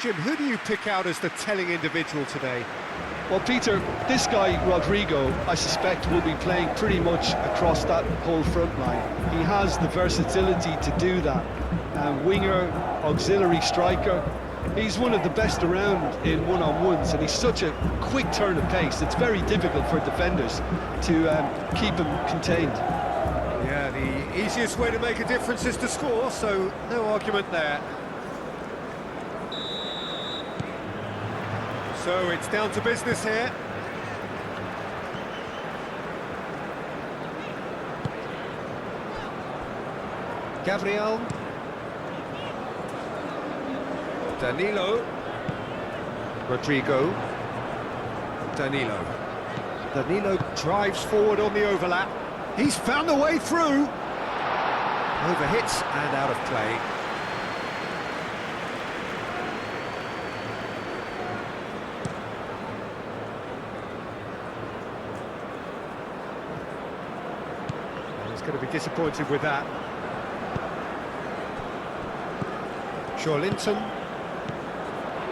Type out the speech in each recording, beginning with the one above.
Jim, who do you pick out as the telling individual today? Well, Peter, this guy, Rodrigo, I suspect will be playing pretty much across that whole front line. He has the versatility to do that. Winger, auxiliary striker. He's one of the best around in one-on-ones, and he's such a quick turn of pace. It's very difficult for defenders to keep him contained. Yeah, the easiest way to make a difference is to score, so no argument there. So it's down to business here. Gabriel. Danilo. Rodrigo. Danilo. Danilo drives forward on the overlap. He's found the way through. Overhits and out of play. He's going to be disappointed with that. Linton.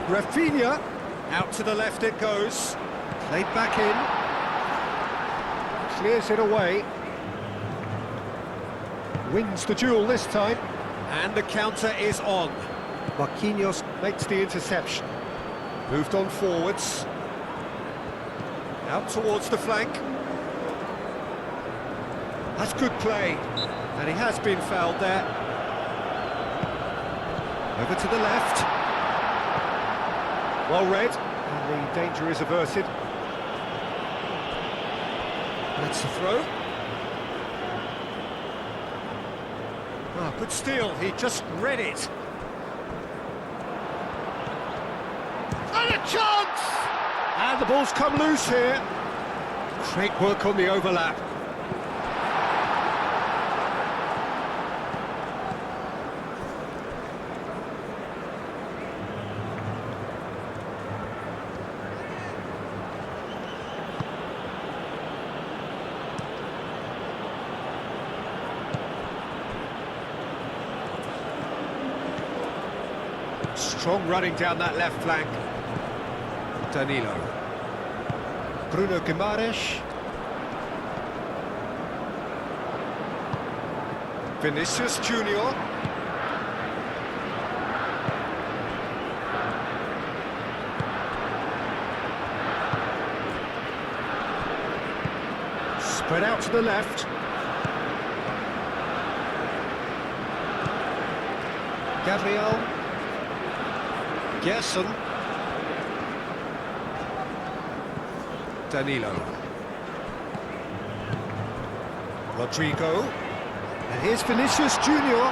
Rafinha, out to the left it goes, played back in, clears it away, wins the duel this time, and the counter is on. Marquinhos makes the interception, moved on forwards, out towards the flank. That's good play, and he has been fouled there. Over to the left. Well read, and the danger is averted. That's the throw. Ah, good steal, he just read it. And a chance! And the ball's come loose here. Great work on the overlap. Strong running down that left flank. Danilo. Bruno Guimaraes. Vinicius Junior. Spread out to the left. Gabriel. Gerson. Danilo. Rodrigo. And here's Vinicius Junior.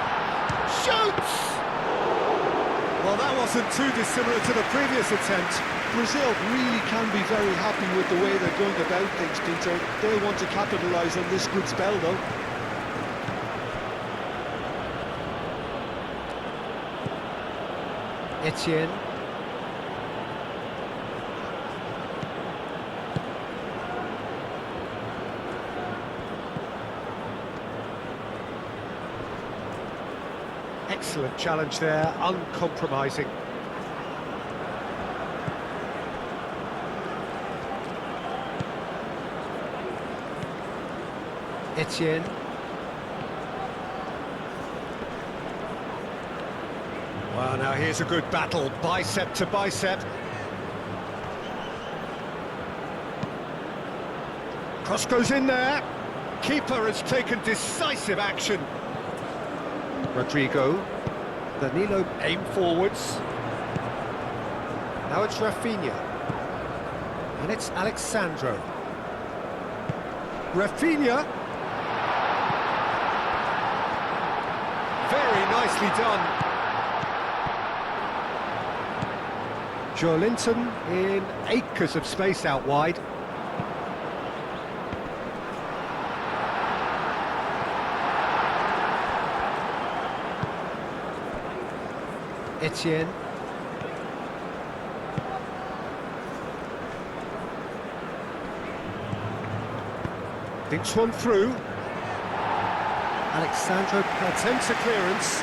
Shoots! Well, that wasn't too dissimilar to the previous attempt. Brazil really can be very happy with the way they're going about things, Peter. They want to capitalise on this good spell, though. Etienne. Excellent challenge there, uncompromising. Etienne. Well, now here's a good battle, bicep to bicep. Cross goes in there. Keeper has taken decisive action. Rodrigo. Danilo aim forwards. Now it's Rafinha. And it's Alexandro. Rafinha. Very nicely done. Linton in acres of space out wide. Etienne. Thinks one through. Alexandro attempts a clearance.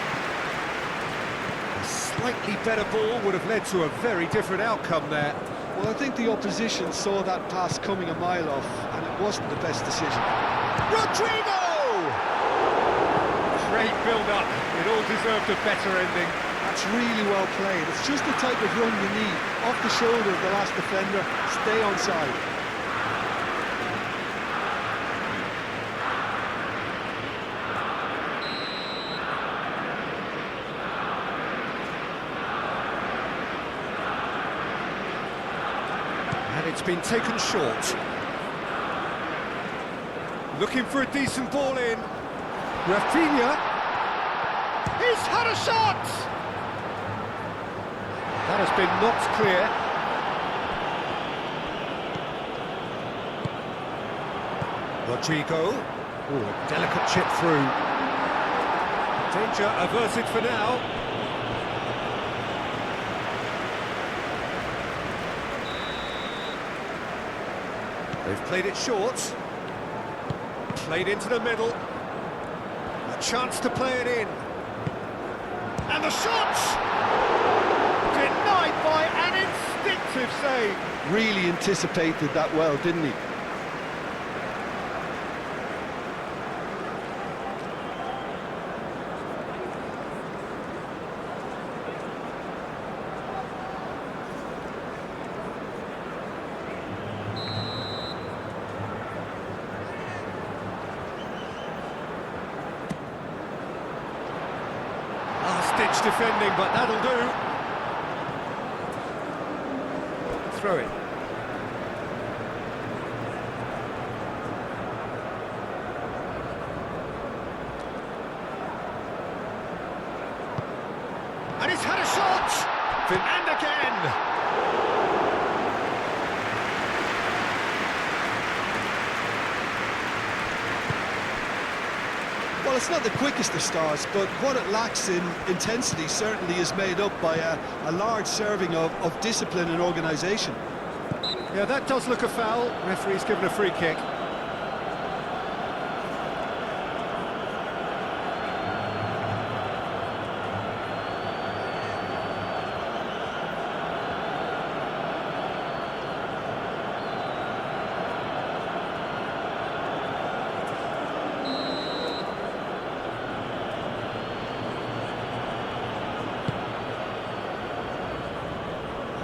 slightly better ball would have led to a very different outcome there. Well, I think the opposition saw that pass coming a mile off, and it wasn't the best decision. Rodrigo! Great build-up. It all deserved a better ending. That's really well played. It's just the type of run you need. Off the shoulder of the last defender, stay onside. And it's been taken short. Looking for a decent ball in. Rafinha. He's had a shot! That has been knocked clear. Rodrigo. Oh, a delicate chip through. Danger averted for now. They've played it short. Played into the middle. A chance to play it in. And the shot! Denied by an instinctive save. Really anticipated that well, didn't he? Last-ditch defending, but that'll do. Throw it. And he's had a shot! And again! Well, it's not the quickest of starts, but what it lacks in intensity certainly is made up by a large serving of discipline and organisation. Yeah, that does look a foul. Referee's given a free kick.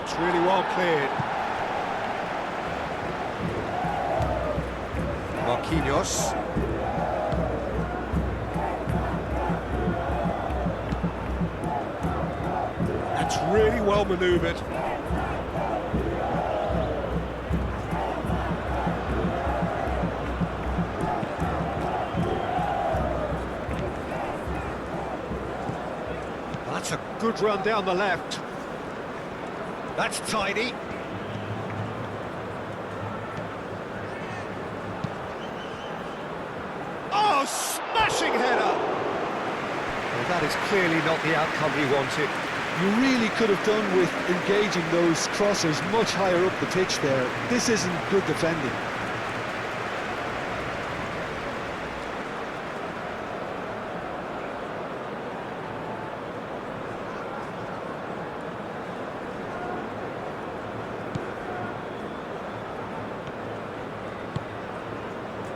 It's really well cleared. Marquinhos. That's really well manoeuvred. That's a good run down the left. That's tidy. Oh, smashing header! Well, that is clearly not the outcome he wanted. You really could have done with engaging those crossers much higher up the pitch there. This isn't good defending.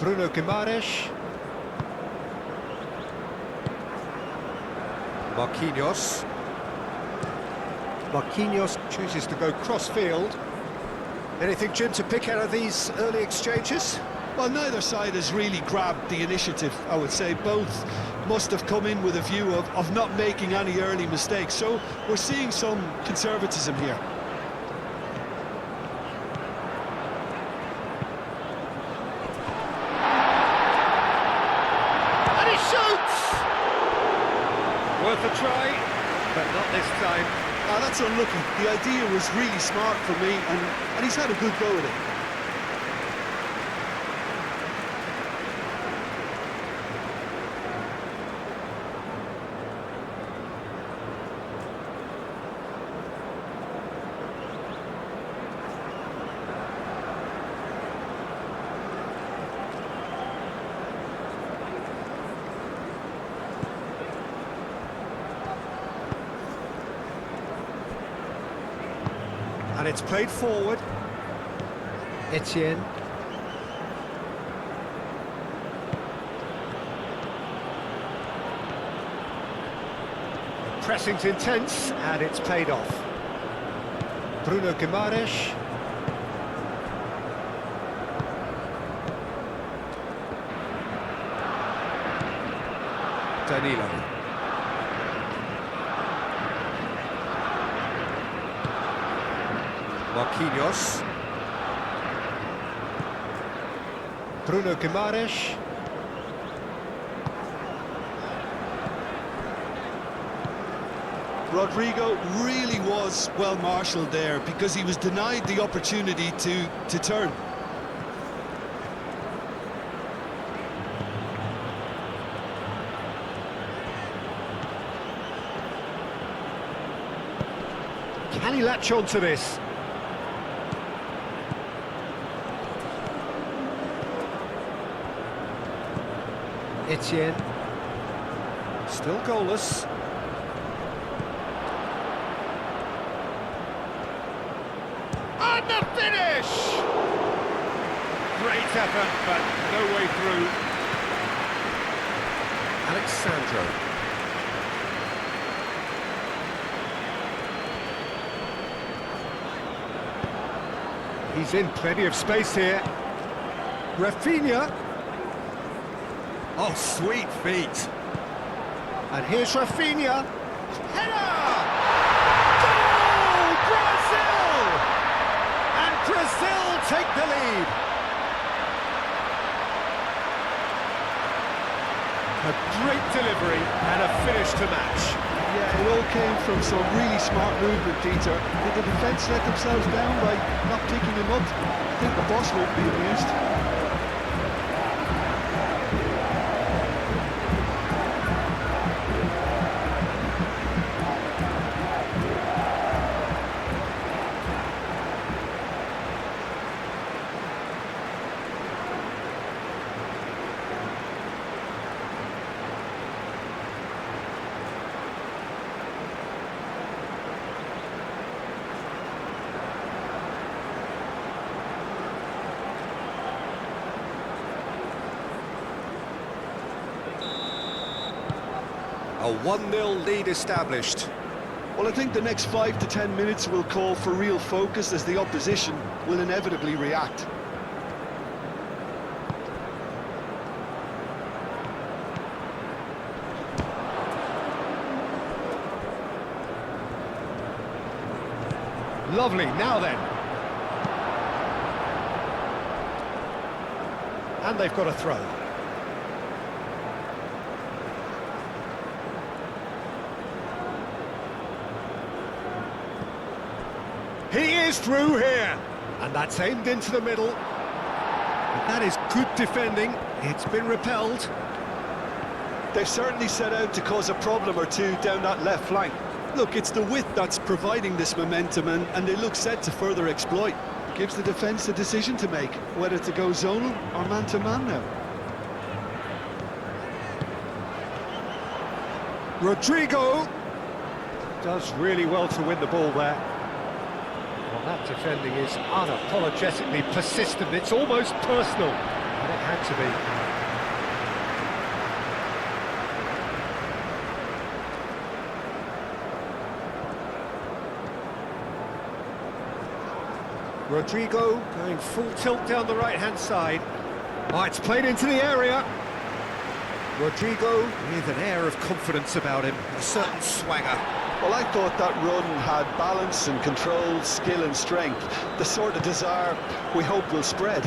Bruno Guimaraes. Marquinhos. Marquinhos chooses to go cross-field. Anything, Jim, to pick out of these early exchanges? Well, neither side has really grabbed the initiative, I would say. Both must have come in with a view of not making any early mistakes. So we're seeing some conservatism here. Worth a try, but not this time. That's unlucky. The idea was really smart for me, and he's had a good go at it. And it's played forward. Etienne. The pressing's intense, and it's played off. Bruno Guimaraes. Danilo. Marquinhos. Bruno Guimaraes. Rodrigo really was well marshalled there because he was denied the opportunity to turn. Can he latch on to this? Etienne. Still goalless. And the finish! Great effort, but no way through. Alexandro. He's in plenty of space here. Rafinha. Oh, sweet feet. And here's Rafinha. Header! Goal! Brazil! And Brazil take the lead. A great delivery and a finish to match. Yeah, it all came from some really smart movement, Peter. Did the defence let themselves down by not picking him up? I think the boss won't be amused. A 1-0 lead established. Well, I think the next 5 to 10 minutes will call for real focus as the opposition will inevitably react. Lovely, now then. And they've got a throw. He is through here, and that's aimed into the middle. But that is good defending. It's been repelled. They've certainly set out to cause a problem or two down that left flank. Look, it's the width that's providing this momentum, and they look set to further exploit. Gives the defence a decision to make, whether to go zonal or man-to-man now. Rodrigo does really well to win the ball there. Well, that defending is unapologetically persistent. It's almost personal, and it had to be. Rodrigo going full tilt down the right-hand side. Oh, it's played into the area. Rodrigo with an air of confidence about him, a certain swagger. Well, I thought that run had balance and control, skill and strength, the sort of desire we hope will spread.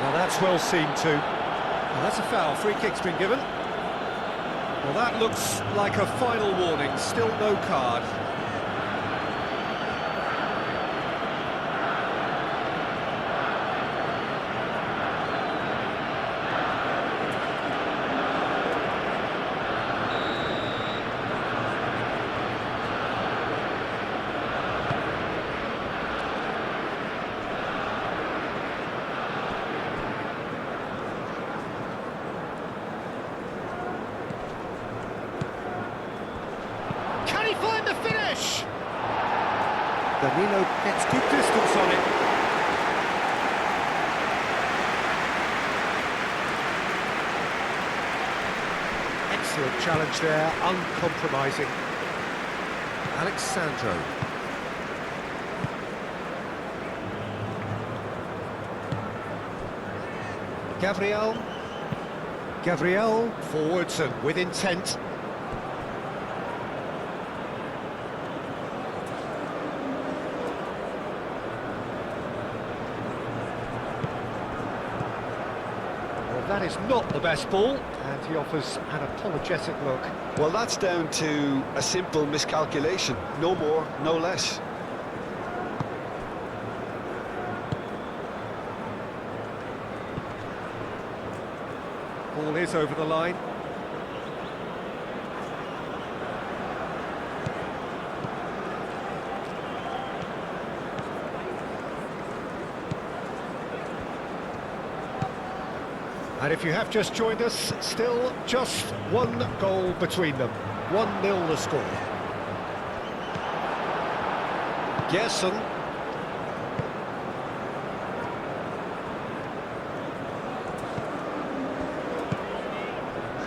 Well, that's well seen too. Well, that's a foul. Free kick's been given. Well, that looks like a final warning. Still no card. Danilo gets good distance on it. Excellent challenge there, uncompromising. Alexandro. Gabriel forwards and with intent. Well, that is not the best ball, and he offers an apologetic look. Well, that's down to a simple miscalculation. No more, no less. Ball is over the line. And if you have just joined us, still just one goal between them. 1-0 the score. Gerson.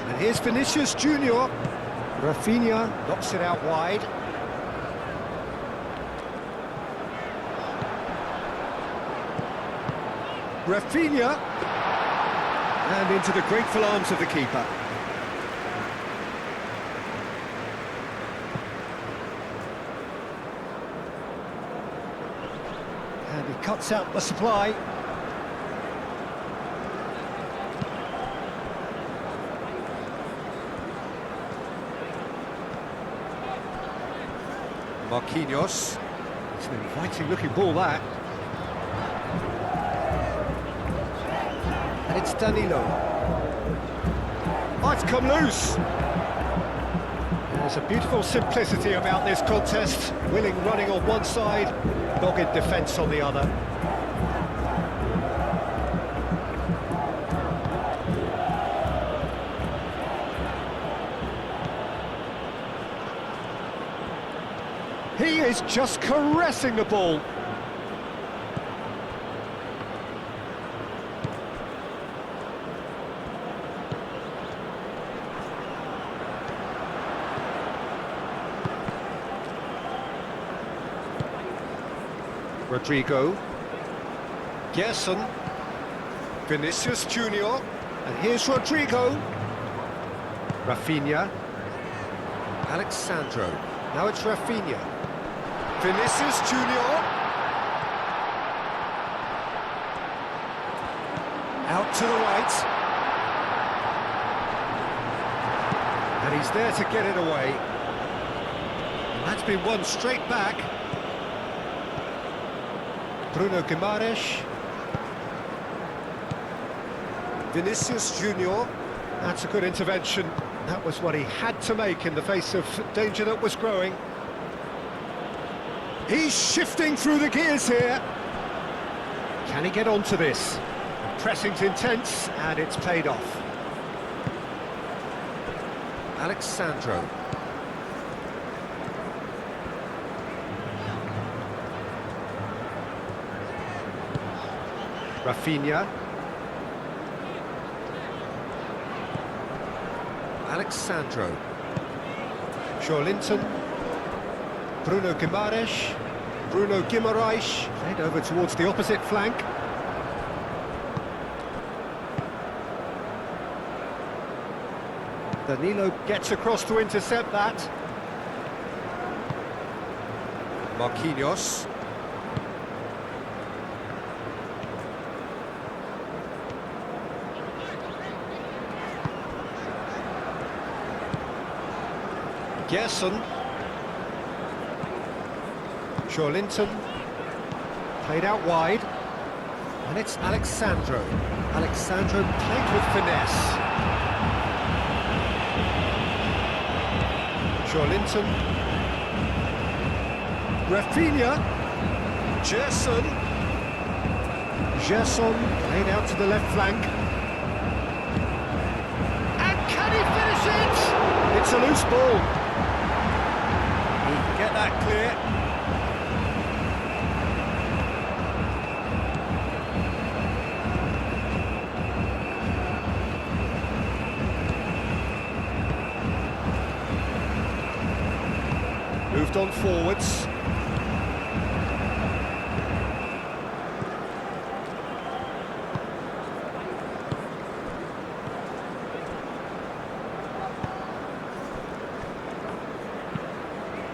And here's Vinicius Junior. Rafinha knocks it out wide. Rafinha. And into the grateful arms of the keeper. And he cuts out the supply. Marquinhos. It's an inviting looking ball, that. And it's Danilo. Oh, it's come loose. There's a beautiful simplicity about this contest. Willing running on one side, dogged defence on the other. He is just caressing the ball. Rodrigo, Gerson, Vinicius Junior, and here's Rodrigo, Rafinha, Alexandro, now it's Rafinha, Vinicius Junior, out to the right, and he's there to get it away, and that's been won straight back. Bruno Guimaraes, Vinicius Junior, that's a good intervention. That was what he had to make in the face of danger that was growing. He's shifting through the gears here. Can he get onto this? The pressing's intense and it's paid off. Alexandro. Rafinha. Alexandro. Linton. Bruno Guimaraes. Played over towards the opposite flank. Danilo gets across to intercept that. Marquinhos. Gerson. Linton. Played out wide. And it's Alexandro. Alexandro played with finesse. Linton. Rafinha. Gerson played out to the left flank. And can he finish it? It's a loose ball. He can get that clear. Moved on forwards.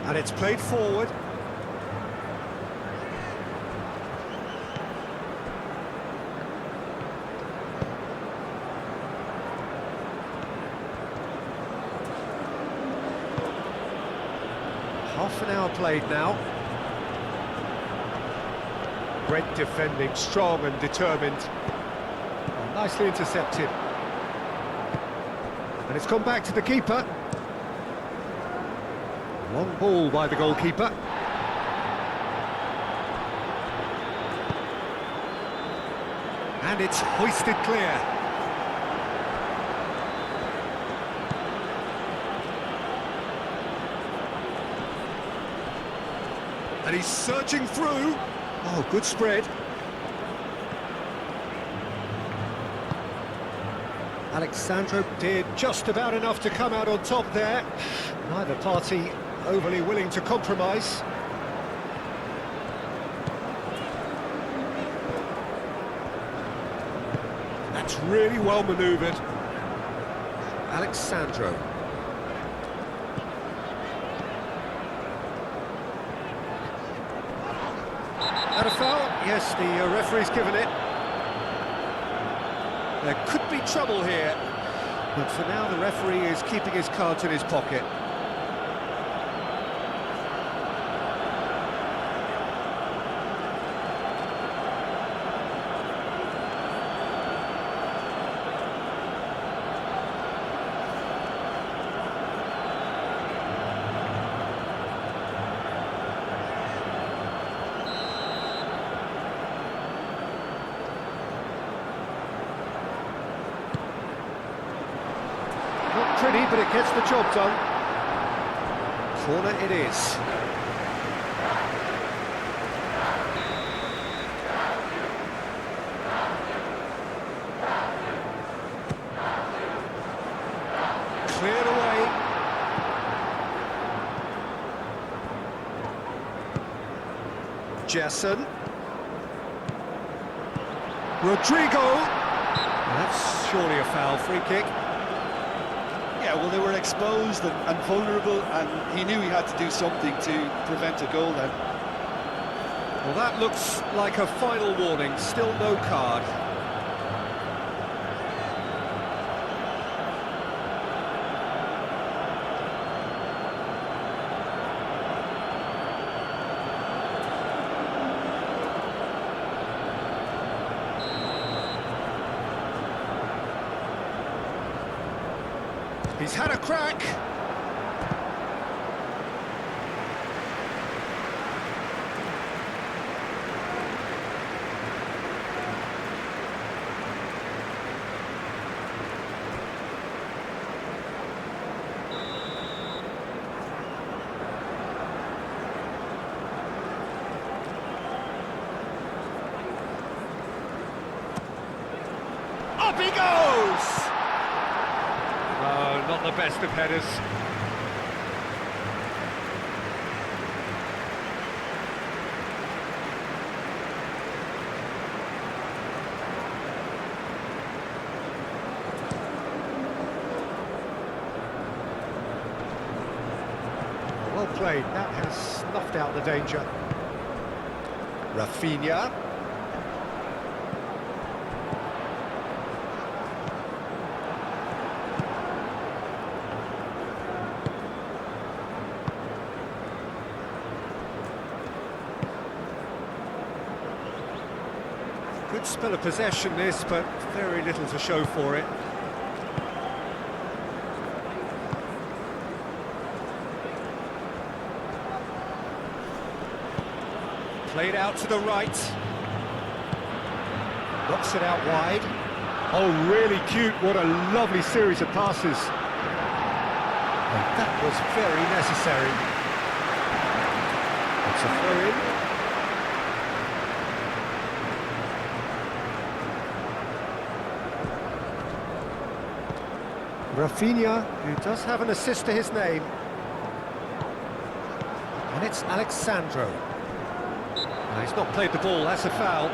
And it's played forward. Half an hour played now. Great defending, strong and determined. Oh, nicely intercepted. And it's come back to the keeper. Long ball by the goalkeeper. And it's hoisted clear. And he's searching through. Oh, good spread. Alexandro did just about enough to come out on top there. Neither party overly willing to compromise. That's really well manoeuvred. Alexandro. That a foul? Yes, the referee's given it. There could be trouble here, but for now the referee is keeping his cards in his pocket. Not pretty, but it gets the job done. Corner it is. Cleared away. Jason. Rodrigo. That's surely a foul. Free kick. Yeah, well, they were exposed and vulnerable, and he knew he had to do something to prevent a goal then. Well, that looks like a final warning. Still no card. He's had a crack. Up he goes! Not the best of headers. Well played, that has snuffed out the danger. Rafinha. Good spell of possession this, but very little to show for it. Played out to the right. Knocks it out wide. Oh, really cute. What a lovely series of passes. And that was very necessary. It's a throw-in. Rafinha, who does have an assist to his name. And it's Alexandro. No, he's not played the ball, that's a foul.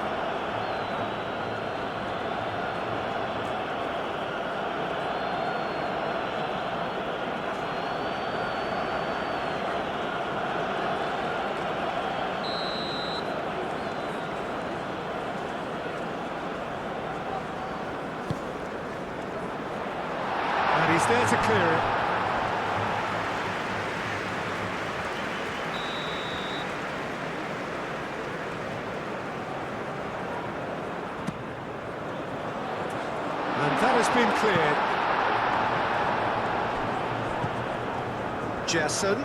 And he's there to clear it. And that has been cleared. Jesson.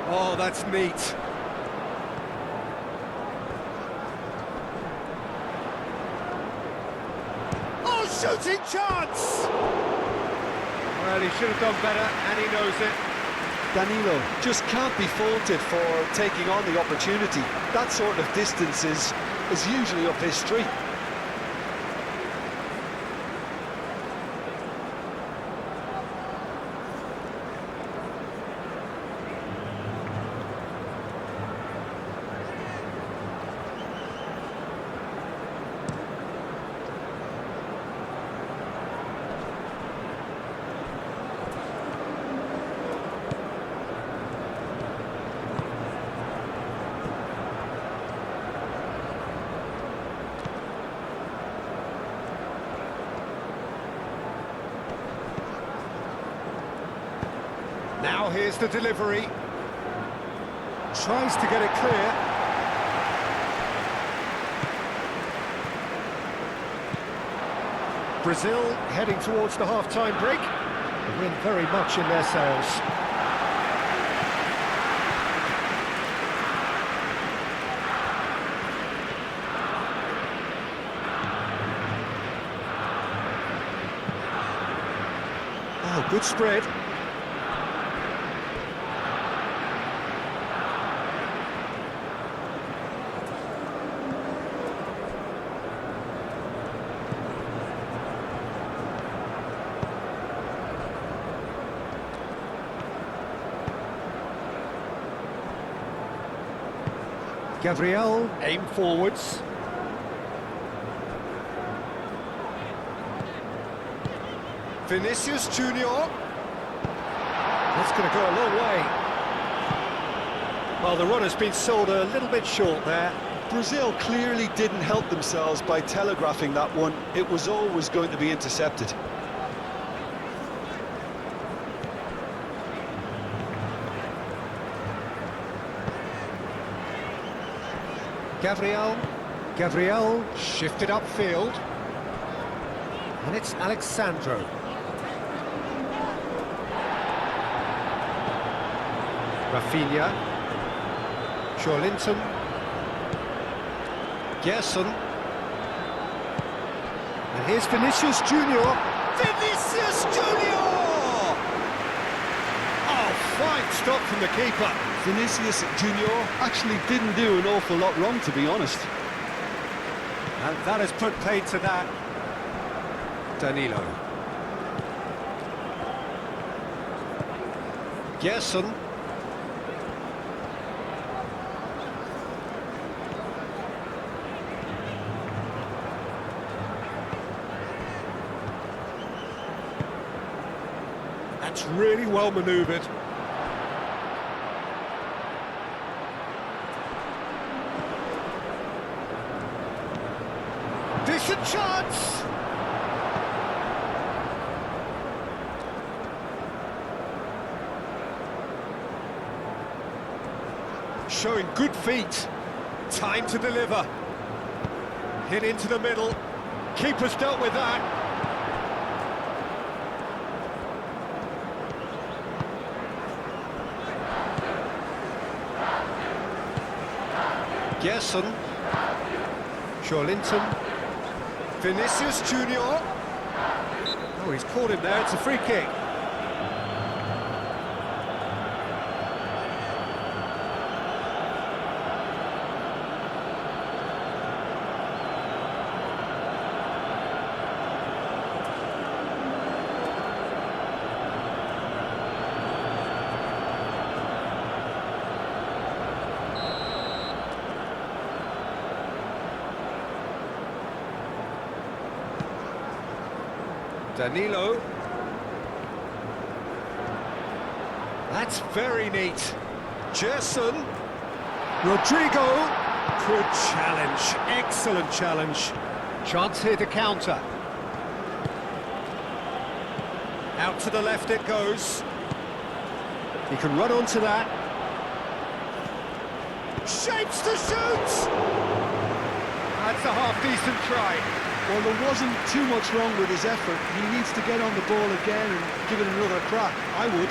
Oh, that's neat. Oh, shooting chance! Well, he should have done better, and he knows it. Danilo just can't be faulted for taking on the opportunity. That sort of distance is usually up his street. Now here's the delivery. Tries to get it clear. Brazil heading towards the half-time break. The wind very much in their sails. Oh, good spread. Gabriel, aim forwards. Vinicius Junior. That's going to go a long way. Well, the run has been sold a little bit short there. Brazil clearly didn't help themselves by telegraphing that one. It was always going to be intercepted. Gabriel shifted upfield. And it's Alexandro. Rafinha. Linton. Gerson. And here's Vinicius Junior. Vinicius Junior! Oh, fine stop from the keeper. Vinicius Junior actually didn't do an awful lot wrong, to be honest. And that has put paid to that. Danilo. Gerson. That's really well manoeuvred. Decent chance! Showing good feet. Time to deliver. Hit into the middle. Keeper's dealt with that. Gerson. Linton. Vinicius Junior. Oh, he's caught him there. It's a free kick. Danilo. That's very neat. Gerson. Rodrigo. Good challenge. Excellent challenge. Chance here to counter. Out to the left it goes. He can run onto that. Shapes to shoot! That's a half-decent try. Well, there wasn't too much wrong with his effort. He needs to get on the ball again and give it another crack. I would.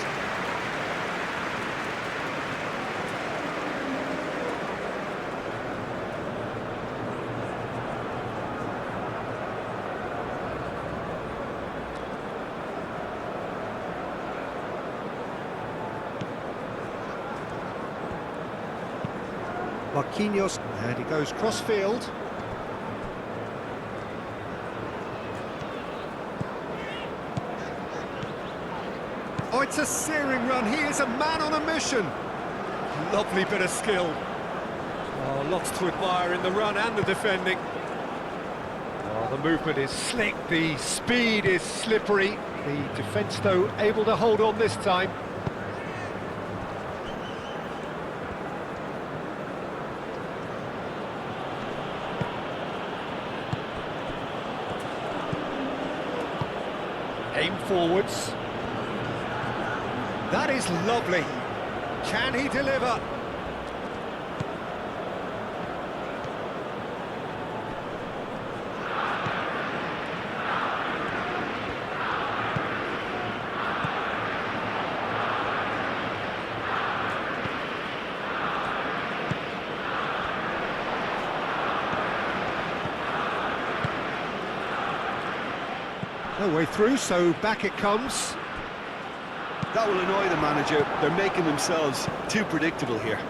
Marquinhos, and he goes cross-field. Oh, it's a searing run. He is a man on a mission. Lovely bit of skill. Oh, lots to admire in the run and the defending. Oh, the movement is slick, the speed is slippery. The defence, though, able to hold on this time. Aim forwards. That is lovely. Can he deliver? No way through, so back it comes. That will annoy the manager. They're making themselves too predictable here.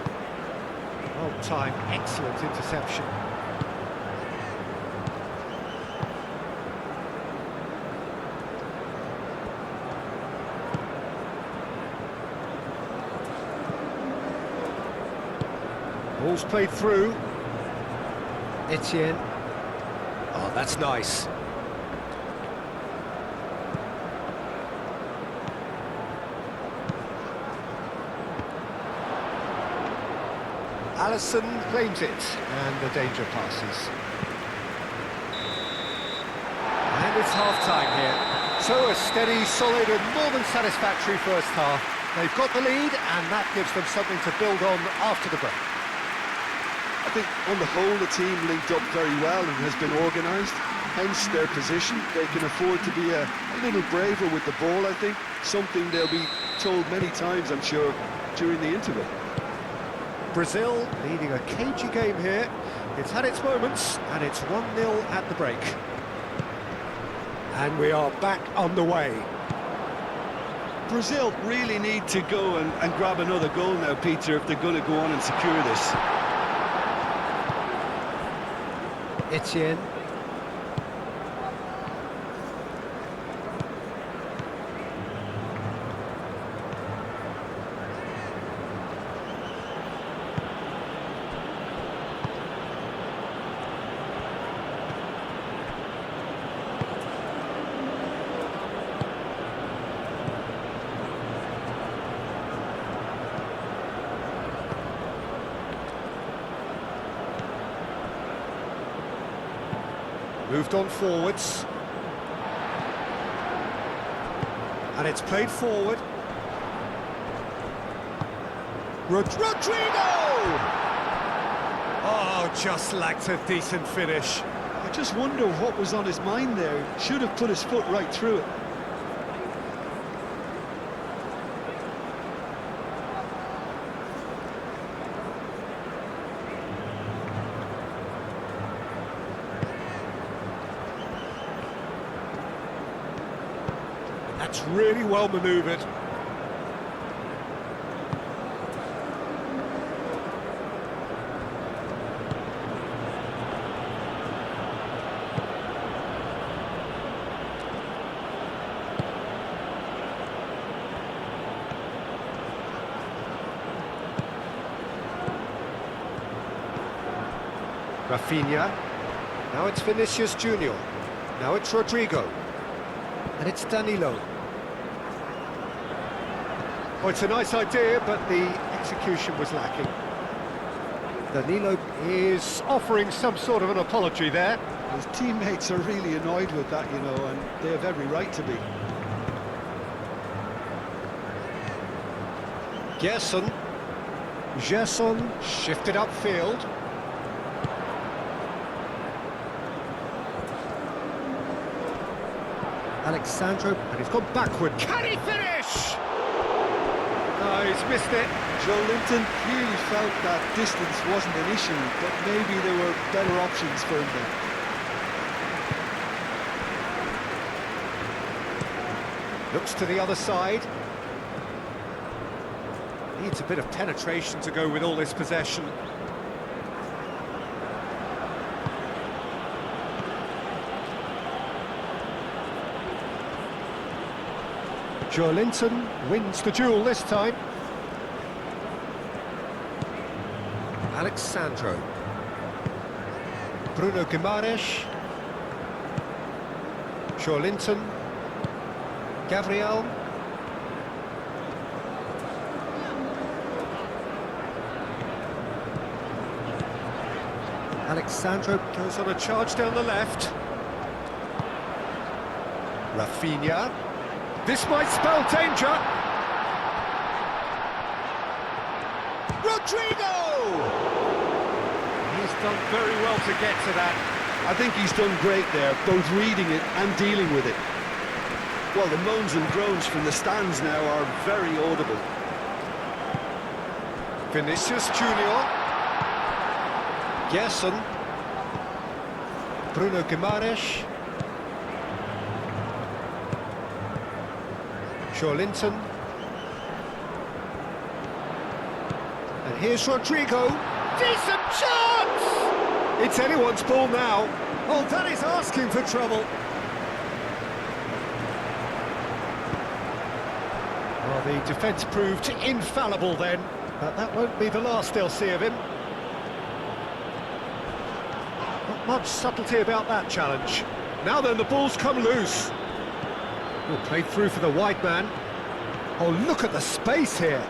Well timed, excellent interception. Ball's played through. Etienne. Oh, that's nice. Alisson claims it, and the danger passes. And it's half-time here. So a steady, solid and more than satisfactory first half. They've got the lead, and that gives them something to build on after the break. I think on the whole the team linked up very well and has been organised, hence their position. They can afford to be a little braver with the ball, I think. Something they'll be told many times, I'm sure, during the interval. Brazil leading a cagey game here. It's had its moments, and it's 1-0 at the break. And we are back underway. Brazil really need to go and grab another goal now, Peter, if they're going to go on and secure this. Etienne. Moved on forwards. And it's played forward. Rodrigo! Oh, just lacked a decent finish. I just wonder what was on his mind there. Should have put his foot right through it. That's really well manoeuvred. Rafinha. Now it's Vinicius Junior. Now it's Rodrigo. And it's Danilo. Well, it's a nice idea, but the execution was lacking. Danilo is offering some sort of an apology there. His teammates are really annoyed with that, you know, and they have every right to be. Gerson. Gerson shifted upfield. Alexandro, and he's gone backward. Can he finish? No, he's missed it. Joe Linton clearly felt that distance wasn't an issue, but maybe there were better options for him there. Looks to the other side. Needs a bit of penetration to go with all this possession. Joe Linton wins the duel this time. Alexandro. Bruno Guimaraes. Joe Linton. Gabriel. Alexandro goes on a charge down the left. Rafinha. This might spell danger. Rodrigo! He's done very well to get to that. I think he's done great there, both reading it and dealing with it. Well, the moans and groans from the stands now are very audible. Vinicius Junior. Gerson. Bruno Guimaraes. Joe Linton. And here's Rodrigo. Decent chance! It's anyone's ball now. Oh, that is asking for trouble. Well, the defence proved infallible then, but that won't be the last they'll see of him. Not much subtlety about that challenge. Now then, the ball's come loose. Oh, played through for the wide man. Oh, look at the space here.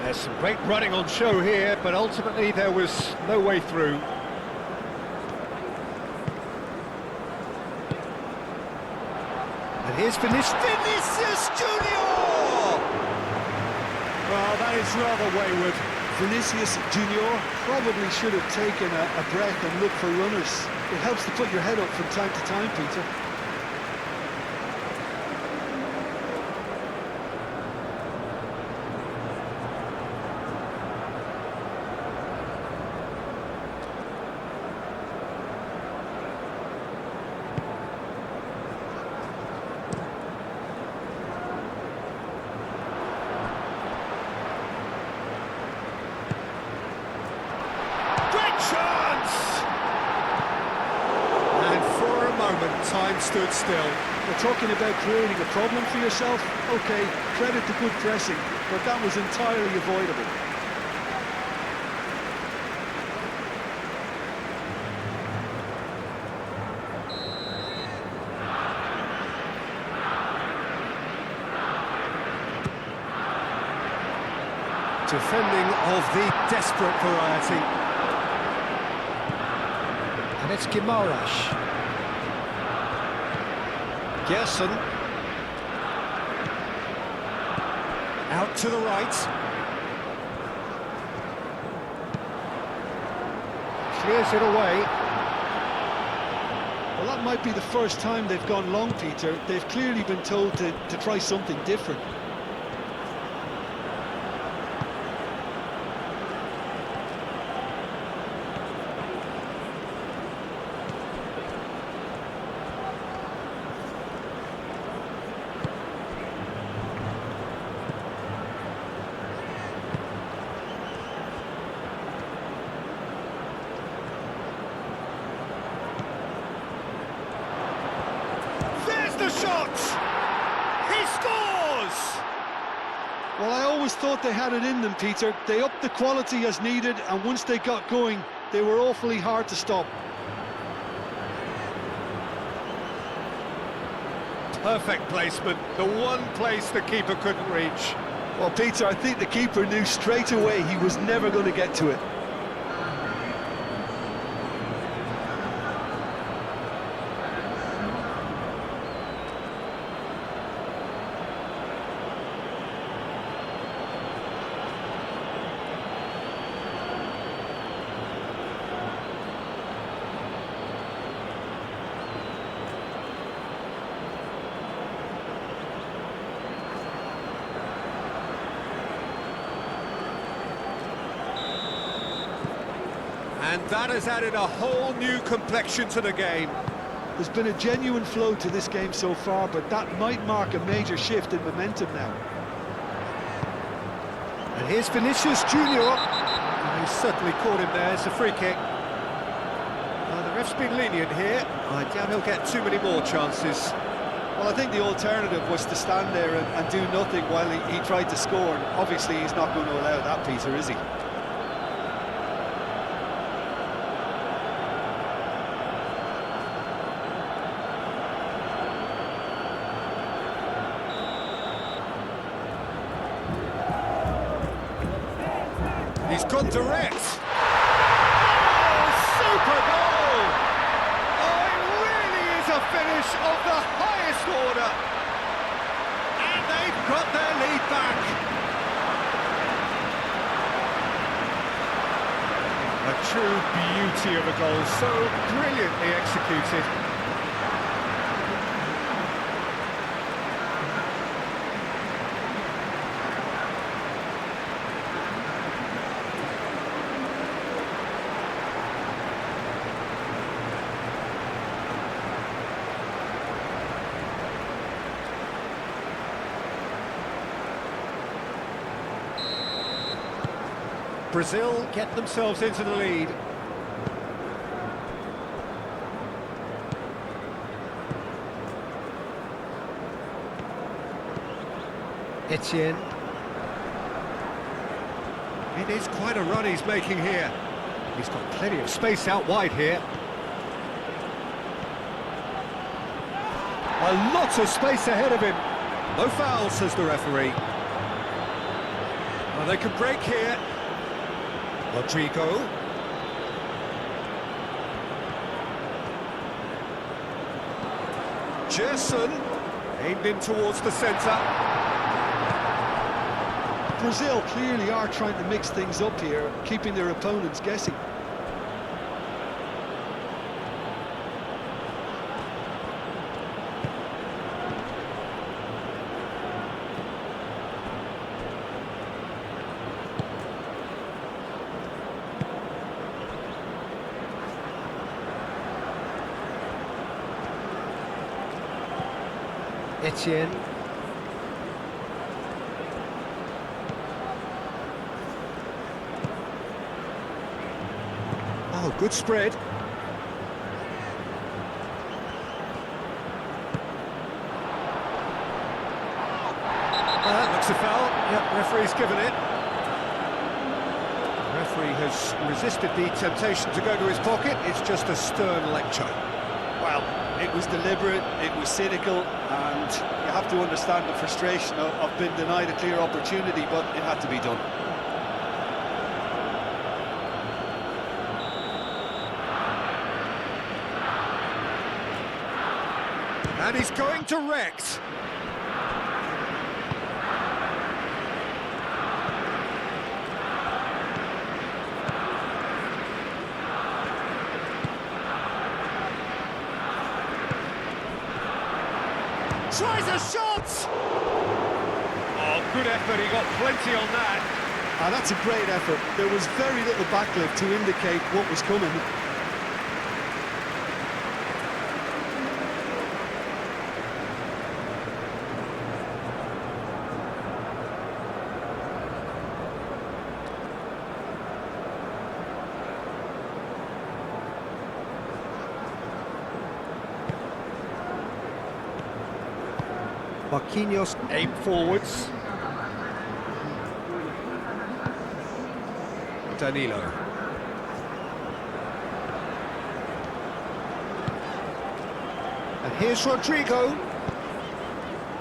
There's some great running on show here, but ultimately there was no way through. And here's Vinicius Junior! Well, that is rather wayward. Vinicius Junior probably should have taken a breath and looked for runners. It helps to put your head up from time to time, Peter. Time stood still. We're talking about creating a problem for yourself. Okay, credit to good pressing, but that was entirely avoidable. Defending of the desperate variety. And it's Guimaraes. Gerson. Out to the right. Clears it away. Well, that might be the first time they've gone long, Peter. They've clearly been told to try something different. The shot! He scores! Well, I always thought they had it in them, Peter. They upped the quality as needed, and once they got going, they were awfully hard to stop. perfect placement, the one place the keeper couldn't reach. Well, Peter, I think the keeper knew straight away he was never going to get to it. And that has added a whole new complexion to the game. There's been a genuine flow to this game so far, but that might mark a major shift in momentum now. And here's Vinicius Junior. And he's certainly caught him there. It's a free kick. The ref's been lenient here. I doubt he'll get too many more chances. Well, I think the alternative was to stand there and do nothing while he tried to score. And obviously, he's not going to allow that, Peter, is he? He's gone direct. Oh, super goal! Oh, it really is a finish of the highest order. And they've got their lead back. A true beauty of a goal, so brilliantly executed. Brazil get themselves into the lead. Etienne. It is quite a run he's making here. He's got plenty of space out wide here. A lot of space ahead of him. No foul, says the referee. Well, they can break here. Rodrigo. Gerson, aimed in towards the centre. Brazil clearly are trying to mix things up here, keeping their opponents guessing. Etienne. Oh, good spread. That looks a foul. Yep, referee's given it. The referee has resisted the temptation to go to his pocket. It's just a stern lecture. Well, it was deliberate, it was cynical, and you have to understand the frustration of being denied a clear opportunity, but it had to be done. And he's going direct. Tries a shot! Oh, good effort, he got plenty on that. That's a great effort. There was very little backlift to indicate what was coming. Marquinhos aim forwards. Danilo. And here's Rodrigo.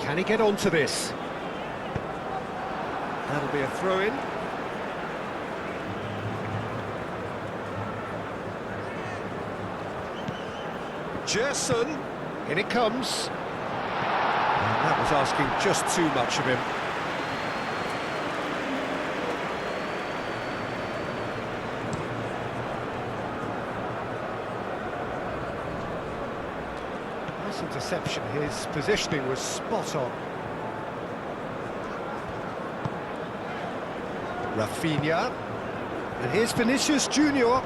Can he get onto this? That'll be a throw-in. Gerson, in it comes. And that was asking just too much of him. Nice interception, his positioning was spot on. Rafinha, and here's Vinicius Junior.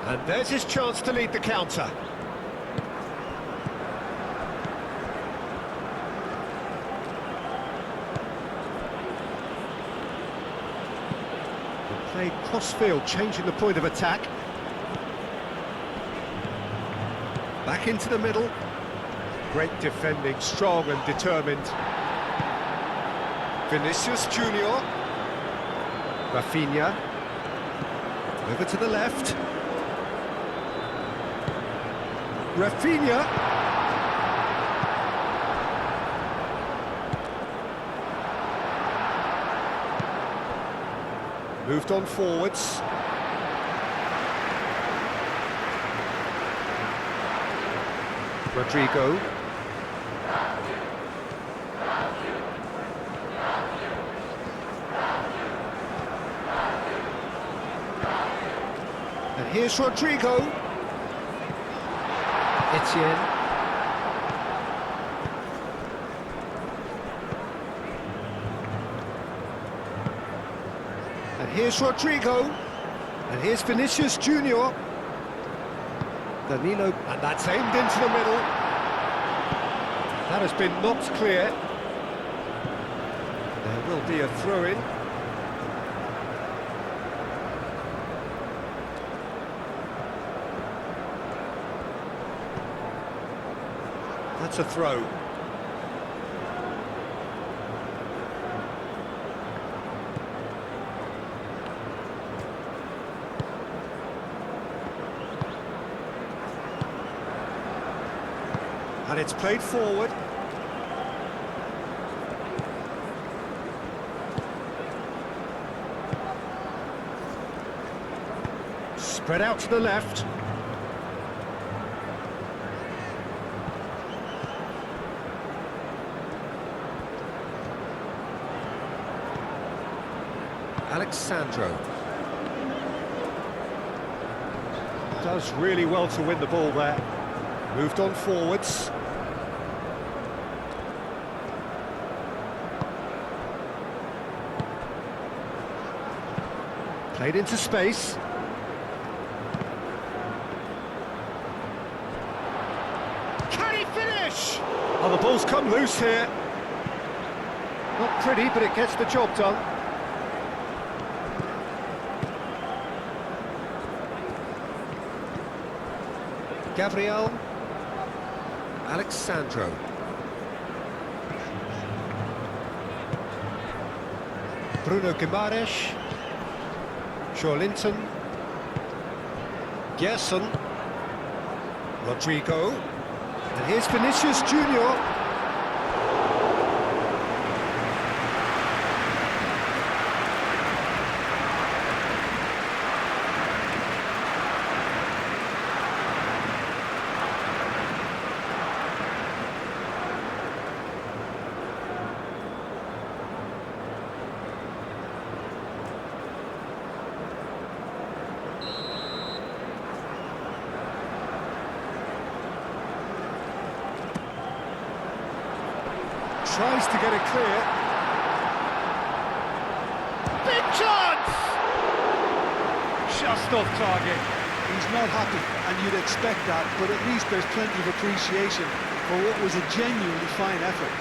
And there's his chance to lead the counter. They play cross-field, changing the point of attack. Back into the middle. Great defending, strong and determined. Vinicius Junior. Rafinha. Over to the left. Rafinha. Moved on forwards. Rodrigo. And here's Rodrigo. Etienne. And here's Rodrigo. And here's Vinicius Junior. Danilo, and that's aimed into the middle. That has been knocked clear. There will be a throw-in. That's a throw. And it's played forward. Spread out to the left. Alexandro. Does really well to win the ball there. Moved on forwards. Played into space. Can he finish? Oh, the ball's come loose here. Not pretty, but it gets the job done. Gabriel. Alexandro. Bruno Guimaraes. Linton. Gerson. Rodrigo. And here's Vinicius Junior. Tries to get it clear. Big chance! Just off target. He's not happy, and you'd expect that, but at least there's plenty of appreciation for what was a genuinely fine effort.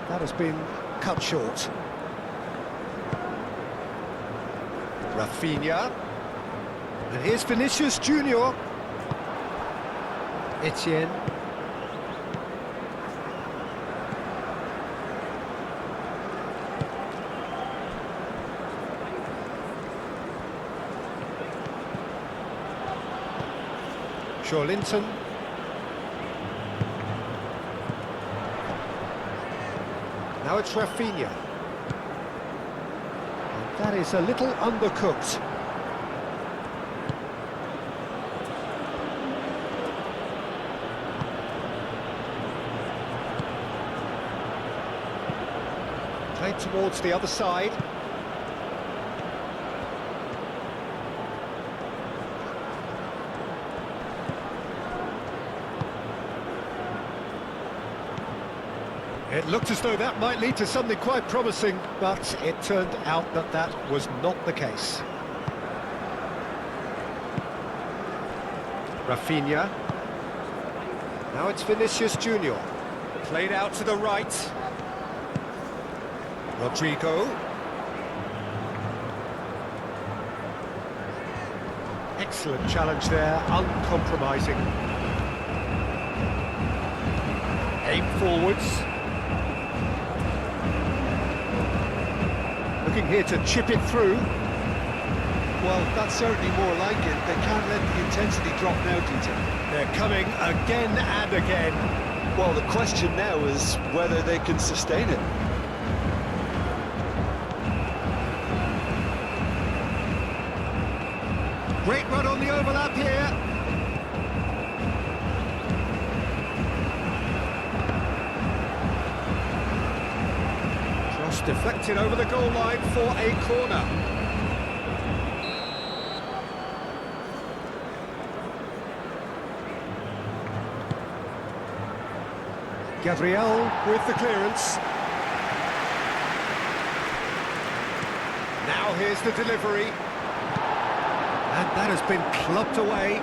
That has been cut short. Rafinha. And here's Vinicius Junior. Etienne. Linton. Now it's Rafinha. And that is a little undercooked. Played towards the other side. It looked as though that might lead to something quite promising, but it turned out that that was not the case. Rafinha. Now it's Vinicius Junior. Played out to the right. Rodrigo. Excellent challenge there, uncompromising. Aim forwards. Looking here to chip it through. Well, that's certainly more like it. They can't let the intensity drop now, Peter. They're coming again and again. Well, the question now is whether they can sustain it. Great run on the overlap here. Cross deflected over the goal line for a corner. Gabriel with the clearance. Now here's the delivery. And that has been clubbed away.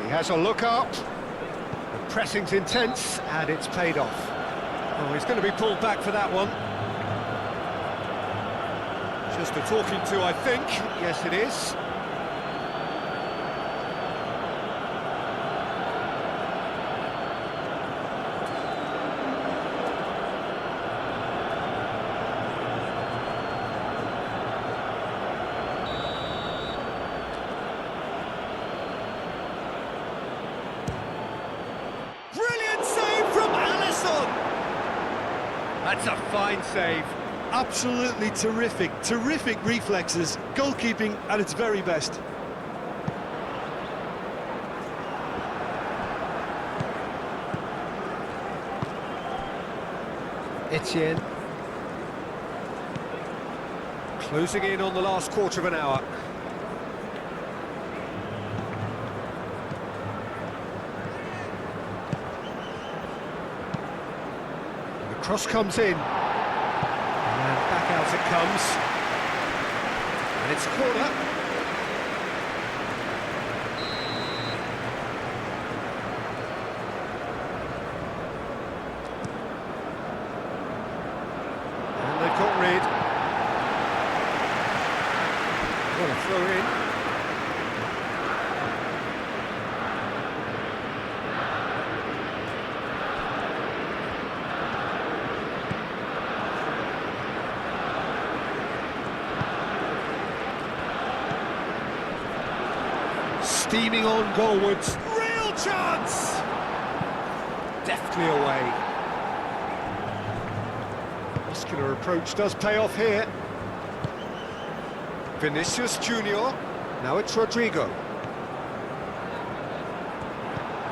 He has a look up, the pressing's intense, and it's paid off. Oh, he's going to be pulled back for that one. Just a talking to, I think. Yes, it is. That's a fine save. Absolutely terrific, terrific reflexes, goalkeeping at its very best. Etienne. Closing in on the last quarter of an hour. Cross comes in, and back out it comes, and it's a corner. And they've got rid. What a throw in. Steaming on goalwards, real chance! Deftly away. Muscular approach does pay off here. Vinicius Junior, now it's Rodrigo.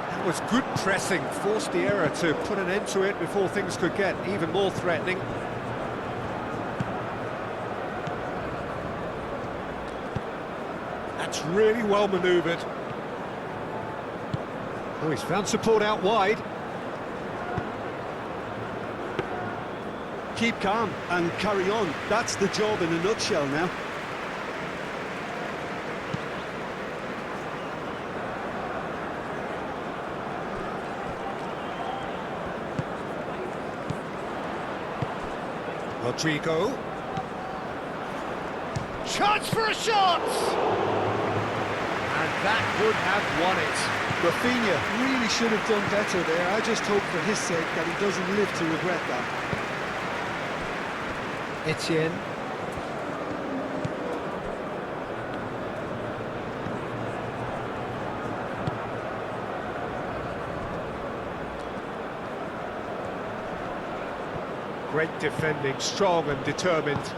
That was good pressing, forced the error to put an end to it before things could get even more threatening. That's really well manoeuvred. Oh, he's found support out wide. Keep calm and carry on. That's the job in a nutshell now. Rodrigo. Chance for a shot! And that would have won it. Rafinha really should have done better there. I just hope for his sake that he doesn't live to regret that. Etienne. Great defending, strong and determined.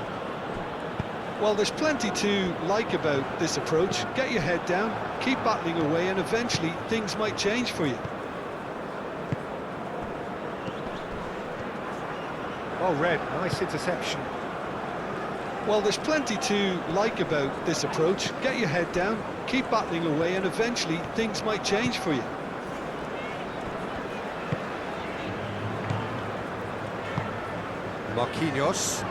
Well, there's plenty to like about this approach. Get your head down, keep battling away, and eventually things might change for you. Oh, Red, nice interception. Well, there's plenty to like about this approach. Get your head down, keep battling away, and eventually things might change for you. Marquinhos.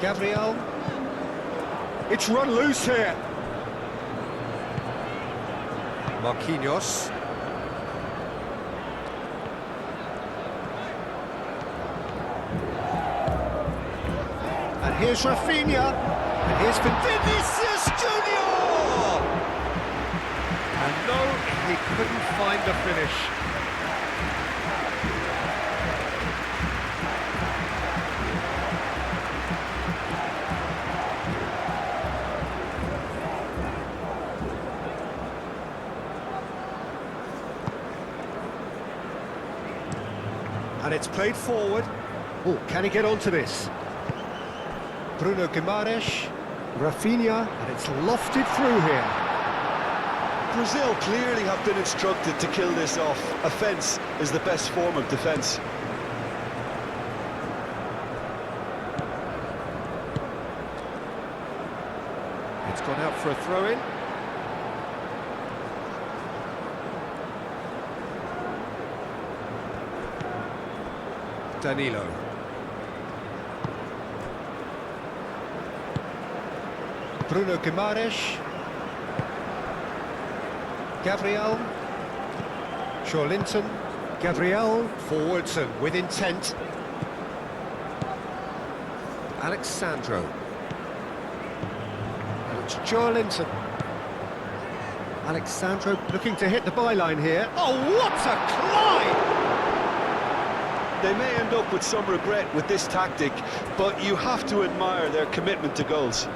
Gabriel. It's run loose here. Marquinhos. And here's Rafinha. And here's Vinicius Junior. And no, he couldn't find the finish. And it's played forward. Oh, can he get onto this? Bruno Guimaraes, Rafinha, and it's lofted through here. Brazil clearly have been instructed to kill this off. Offence is the best form of defence. It's gone out for a throw-in. Danilo. Bruno Guimaraes. Gabriel. Linton. Gabriel. Forwards and with intent. Alexandro. And it's Linton. Alexandro looking to hit the byline here. Oh, what a climb! They may end up with some regret with this tactic, but you have to admire their commitment to goals.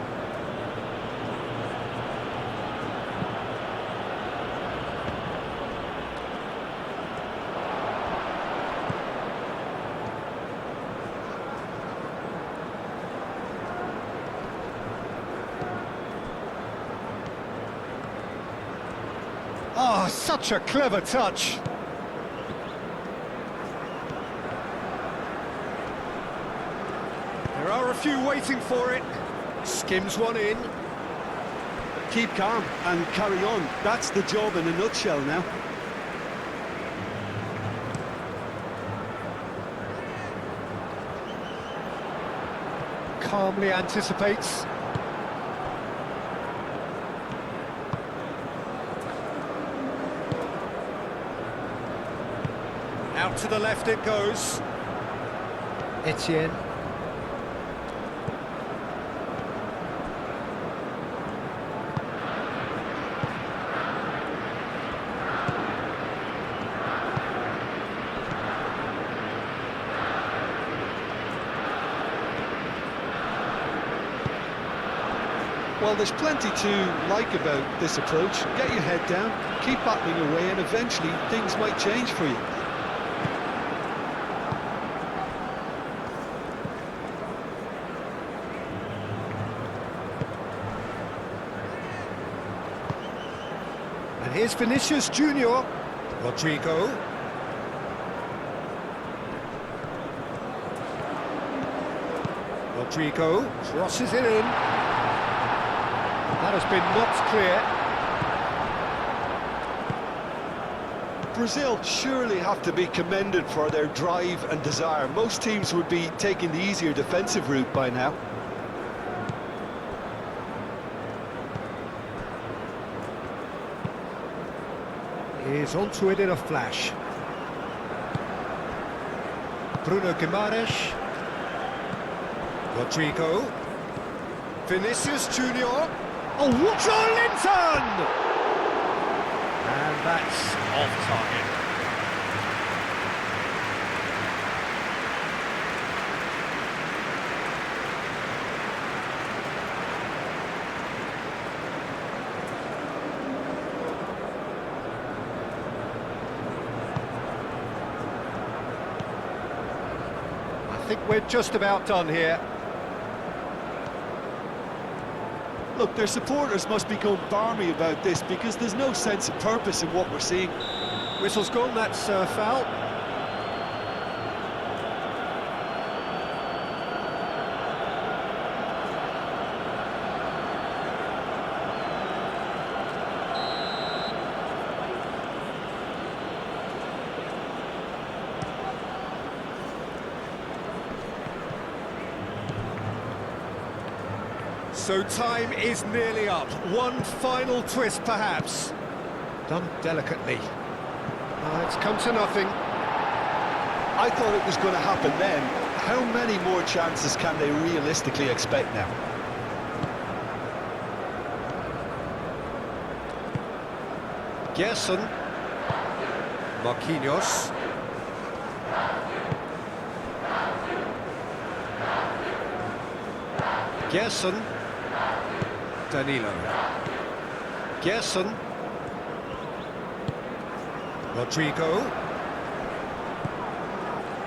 Oh, such a clever touch. There are a few waiting for it. Skims one in. Keep calm and carry on. That's the job in a nutshell now. Calmly anticipates. Out to the left it goes. Etienne. Well, there's plenty to like about this approach. Get your head down, keep battling away, and eventually things might change for you. And here's Vinicius Junior. Rodrigo. Rodrigo crosses it in. That has been knocked clear. Brazil surely have to be commended for their drive and desire. Most teams would be taking the easier defensive route by now. He's onto it in a flash. Bruno Guimaraes. Rodrigo. Vinicius Junior. Oh, what? Joelinton! And that's off target. I think we're just about done here. Look, their supporters must be going balmy about this because there's no sense of purpose in what we're seeing. Whistle's gone, that's foul. So time is nearly up. One final twist, perhaps. Done delicately. It's come to nothing. I thought it was going to happen then. How many more chances can they realistically expect now? Gerson. Marquinhos. Gerson. Danilo. Gerson. Rodrigo.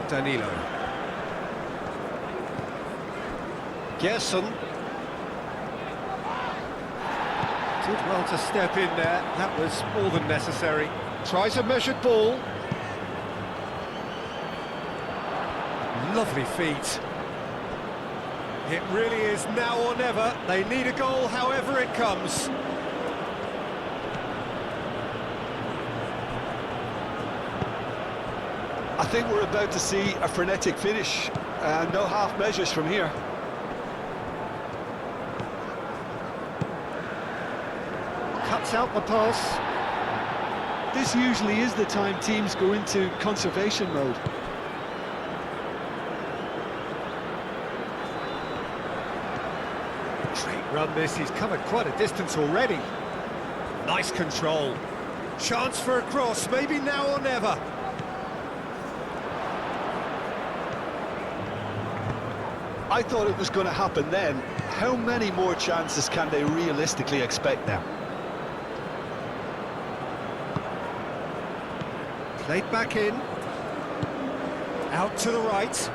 Danilo. Gerson. Did well to step in there. That was more than necessary. Tries a measured ball. Lovely feet. It really is now or never. They need a goal, however it comes. I think we're about to see a frenetic finish, and no half measures from here. Cuts out the pass. This usually is the time teams go into conservation mode. Great run this, he's covered quite a distance already. Nice control. Chance for a cross, maybe now or never. I thought it was going to happen then. How many more chances can they realistically expect now? Played back in. Out to the right.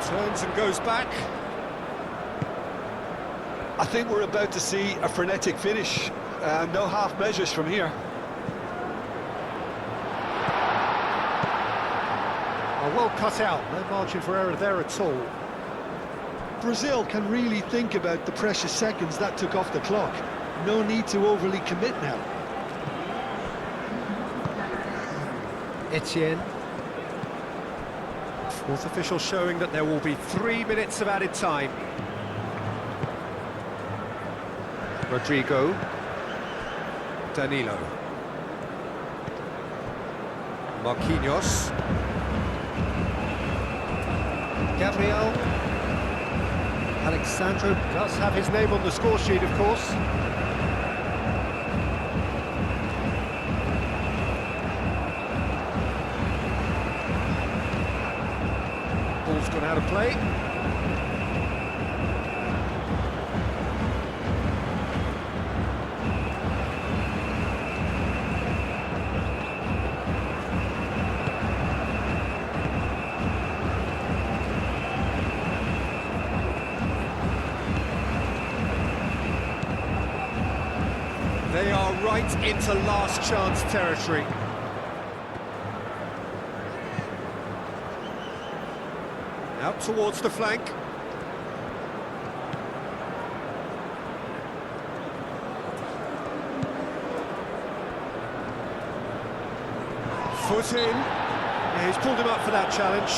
Turns and goes back. I think we're about to see a frenetic finish, and no half measures from here. Well cut out, no margin for error there at all. Brazil can really think about the precious seconds that took off the clock. No need to overly commit now. Etienne. Fourth official showing that there will be 3 minutes of added time. Rodrigo. Danilo. Marquinhos. Gabriel. Alexandro does have his name on the score sheet, of course. Ball's gone out of play. They are right into last chance territory. Out towards the flank. Foot in. Yeah, he's pulled him up for that challenge.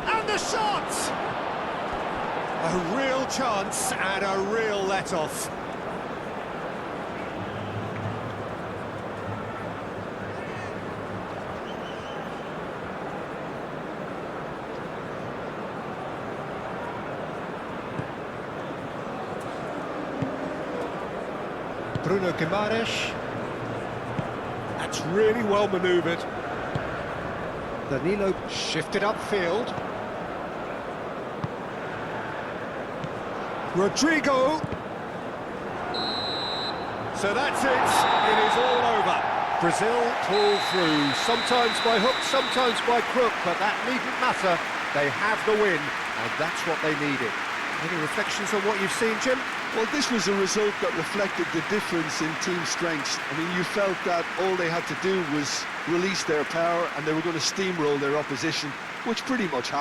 And the shot! A real chance and a real let-off. Bruno Guimaraes. That's really well manoeuvred. Danilo shifted upfield. Rodrigo. So that's it. It is all over. Brazil pull through, sometimes by hook, sometimes by crook, but that needn't matter. They have the win, and that's what they needed. Any reflections on what you've seen, Jim? Well, this was a result that reflected the difference in team strengths. I mean, you felt that all they had to do was release their power and they were going to steamroll their opposition, which pretty much happened.